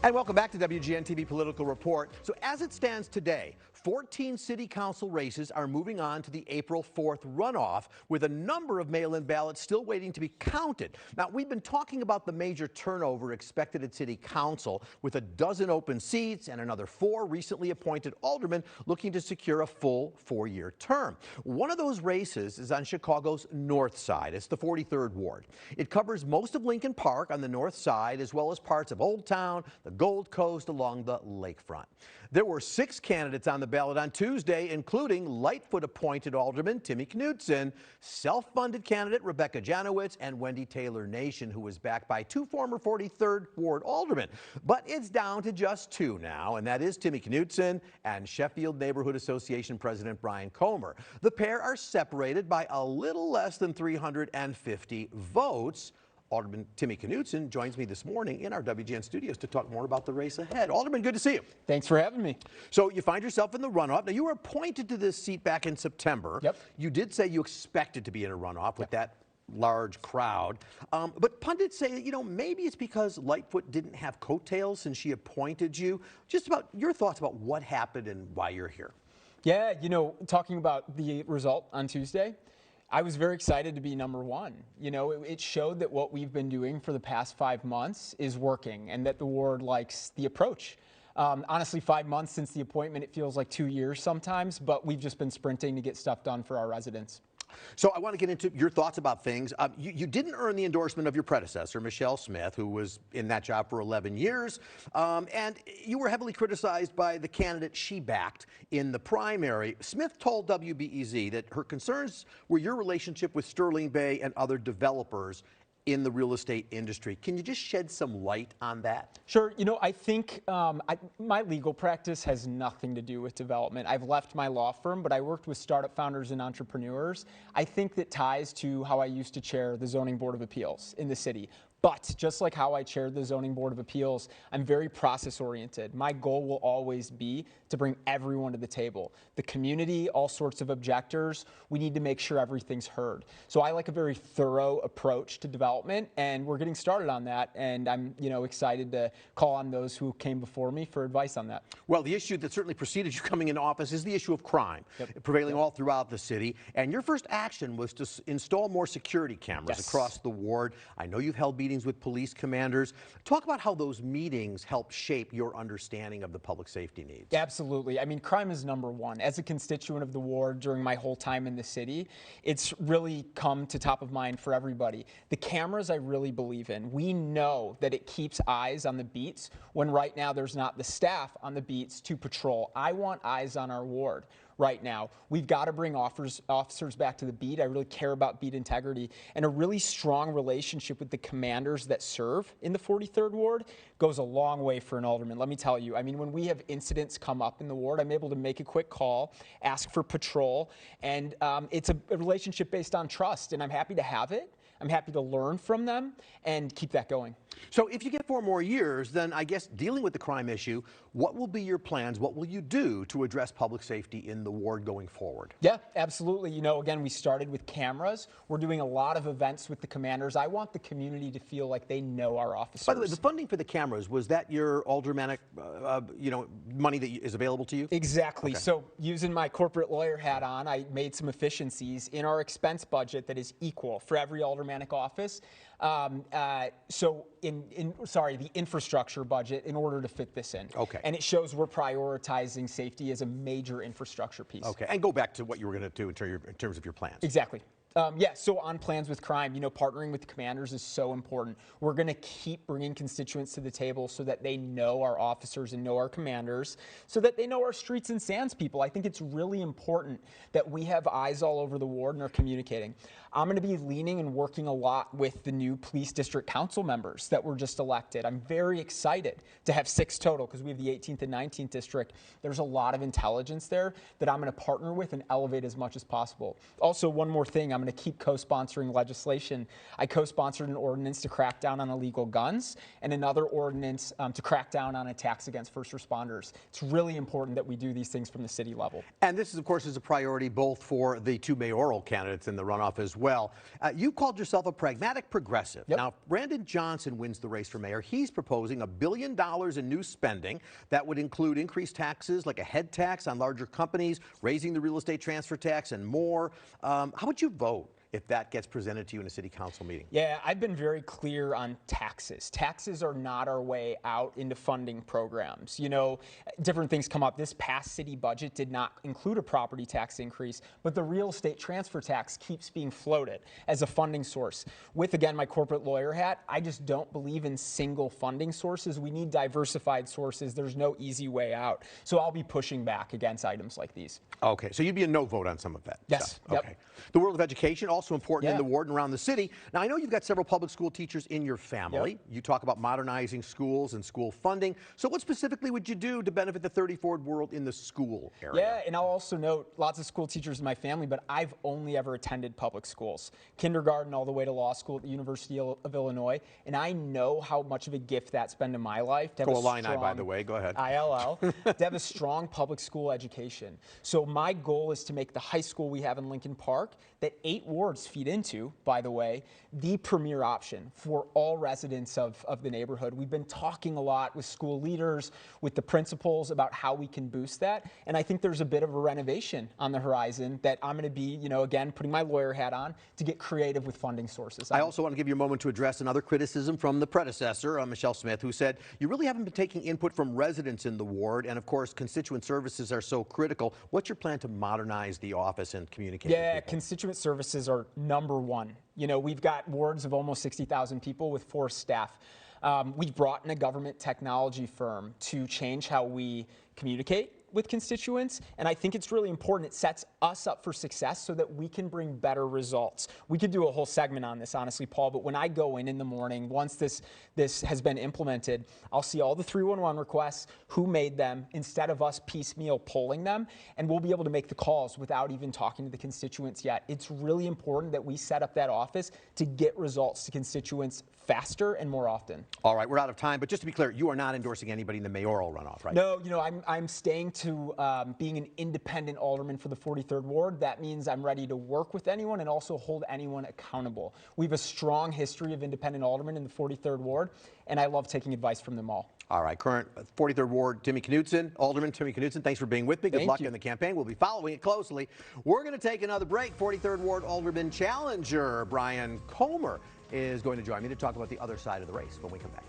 And welcome back to WGN TV Political Report. So as it stands today, 14 city council races are moving on to the April 4th runoff, with a number of mail-in ballots still waiting to be counted. Now, we've been talking about the major turnover expected at city council, with a dozen open seats and another 4 recently appointed aldermen looking to secure a full 4-year term. One of those races is on Chicago's north side. It's the 43rd Ward. It covers most of Lincoln Park on the north side, as well as parts of Old Town, the Gold Coast, along the lakefront. There were 6 candidates on the ballot on Tuesday, including Lightfoot appointed Alderman Timmy Knudsen, self-funded candidate Rebecca Janowitz, and Wendy Taylor Nation, who was backed by 2 former 43rd Ward aldermen. But it's down to just 2 now, and that is Timmy Knudsen and Sheffield Neighborhood Association President Brian Comer. The pair are separated by a little less than 350 votes. Alderman Timmy Knudsen joins me this morning in our WGN studios to talk more about the race ahead. Alderman, good to see you. Thanks for having me. So you find yourself in the runoff. Now, you were appointed to this seat back in September. Yep. You did say you expected to be in a runoff with that large crowd. But pundits say that, maybe it's because Lightfoot didn't have coattails since she appointed you. Just about your thoughts about what happened and why you're here. Yeah, talking about the result on Tuesday, I was very excited to be number 1. It showed that what we've been doing for the past 5 months is working and that the ward likes the approach. Honestly, 5 months since the appointment, it feels like 2 years sometimes, but we've just been sprinting to get stuff done for our residents. So I want to get into your thoughts about things. You didn't earn the endorsement of your predecessor, Michelle Smith, who was in that job for 11 years. And you were heavily criticized by the candidate she backed in the primary. Smith told WBEZ that her concerns were your relationship with Sterling Bay and other developers in the real estate industry. Can you just shed some light on that? Sure. I think my legal practice has nothing to do with development. I've left my law firm, but I worked with startup founders and entrepreneurs. I think that ties to how I used to chair the Zoning Board of Appeals in the city. But just like how I chaired the Zoning Board of Appeals, I'm very process-oriented. My goal will always be to bring everyone to the table. The community, all sorts of objectors, we need to make sure everything's heard. So I like a very thorough approach to development, and we're getting started on that. And I'm, excited to call on those who came before me for advice on that. Well, the issue that certainly preceded you coming into office is the issue of crime, prevailing all throughout the city. And your first action was to install more security cameras across the ward. I know you've held meetings with police commanders. Talk about how those meetings help shape your understanding of the public safety needs. Absolutely. I mean, crime is number 1. As a constituent of the ward during my whole time in the city, it's really come to top of mind for everybody. The cameras I really believe in. We know that it keeps eyes on the beats when right now there's not the staff on the beats to patrol. I want eyes on our ward. Right now, we've got to bring officers back to the beat. I really care about beat integrity, and a really strong relationship with the commanders that serve in the 43rd Ward goes a long way for an alderman. Let me tell you, I mean, when we have incidents come up in the ward, I'm able to make a quick call, ask for patrol, and it's a relationship based on trust, and I'm happy to have it. I'm happy to learn from them and keep that going. So if you get 4 more years, then I guess dealing with the crime issue, what will be your plans? What will you do to address public safety in the ward going forward? Yeah, absolutely. Again, we started with cameras. We're doing a lot of events with the commanders. I want the community to feel like they know our officers. By the way, the funding for the cameras, was that your aldermanic, money that is available to you? Exactly. Okay. So using my corporate lawyer hat on, I made some efficiencies in our expense budget that is equal for every aldermanic office. The infrastructure budget in order to fit this in. Okay. And it shows we're prioritizing safety as a major infrastructure piece. Okay. And go back to what you were going to do in terms of your plans. Exactly. So on plans with crime, partnering with the commanders is so important. We're going to keep bringing constituents to the table so that they know our officers and know our commanders, so that they know our streets and sands people. I think it's really important that we have eyes all over the ward and are communicating. I'm going to be leaning and working a lot with the new police district council members that were just elected. I'm very excited to have 6 total because we have the 18th and 19th district. There's a lot of intelligence there that I'm going to partner with and elevate as much as possible. Also, one more thing, I'm going going to keep co-sponsoring legislation. I co-sponsored an ordinance to crack down on illegal guns and another ordinance to crack down on attacks against first responders. It's really important that we do these things from the city level. And this, of course, is a priority both for the two mayoral candidates in the runoff as well. You called yourself a pragmatic progressive. Yep. Now, Brandon Johnson wins the race for mayor. He's proposing $1 billion in new spending that would include increased taxes like a head tax on larger companies, raising the real estate transfer tax, and more. How would you vote if that gets presented to you in a city council meeting? Yeah, I've been very clear on taxes. Taxes are not our way out into funding programs. You know, different things come up. This past city budget did not include a property tax increase, but the real estate transfer tax keeps being floated as a funding source. With, again, my corporate lawyer hat, I just don't believe in single funding sources. We need diversified sources. There's no easy way out. So I'll be pushing back against items like these. Okay, so you'd be a no vote on some of that Yes. stuff. Yep. Okay. The world of education, also important in Yeah. the ward and around the city. Now, I know you've got several public school teachers in your family. Yep. You talk about modernizing schools and school funding. So what specifically would you do to benefit the 34th ward in the school area? Yeah, and I'll also note lots of school teachers in my family, but I've only ever attended public schools, kindergarten all the way to law school at the University of Illinois, and I know how much of a gift that's been to my life. To have Go a Illini, by strong- the way. Go ahead. ILL, to have a strong public school education. So my goal is to make the high school we have in Lincoln Park, that 8 wards feed into, by the way, the premier option for all residents of the neighborhood. We've been talking a lot with school leaders, with the principals about how we can boost that. And I think there's a bit of a renovation on the horizon that I'm going to be, you know, again, putting my lawyer hat on to get creative with funding sources. I also want to give you a moment to address another criticism from the predecessor, Michelle Smith, who said, you really haven't been taking input from residents in the ward, and of course, constituent services are so critical. What's your plan to modernize the office and communicate with Yeah, people? constituent services are number one. You know, we've got wards of almost 60,000 people with 4 staff. We've brought in a government technology firm to change how we communicate with constituents, and I think it's really important. It sets us up for success so that we can bring better results. We could do a whole segment on this, honestly, Paul, but when I go in the morning, once this has been implemented, I'll see all the 311 requests, who made them, instead of us piecemeal polling them, and we'll be able to make the calls without even talking to the constituents yet. It's really important that we set up that office to get results to constituents faster and more often. All right, we're out of time, but just to be clear, you are not endorsing anybody in the mayoral runoff, right? No, you know, I'm staying to being an independent alderman for the 43rd Ward. That means I'm ready to work with anyone and also hold anyone accountable. We have a strong history of independent aldermen in the 43rd Ward, and I love taking advice from them all. All right, current 43rd Ward, Timmy Knudsen, Alderman Timmy Knudsen, thanks for being with me. Good Thank luck you. in the campaign. We'll be following it closely. We're going to take another break. 43rd Ward Alderman challenger Brian Comer is going to join me to talk about the other side of the race when we come back.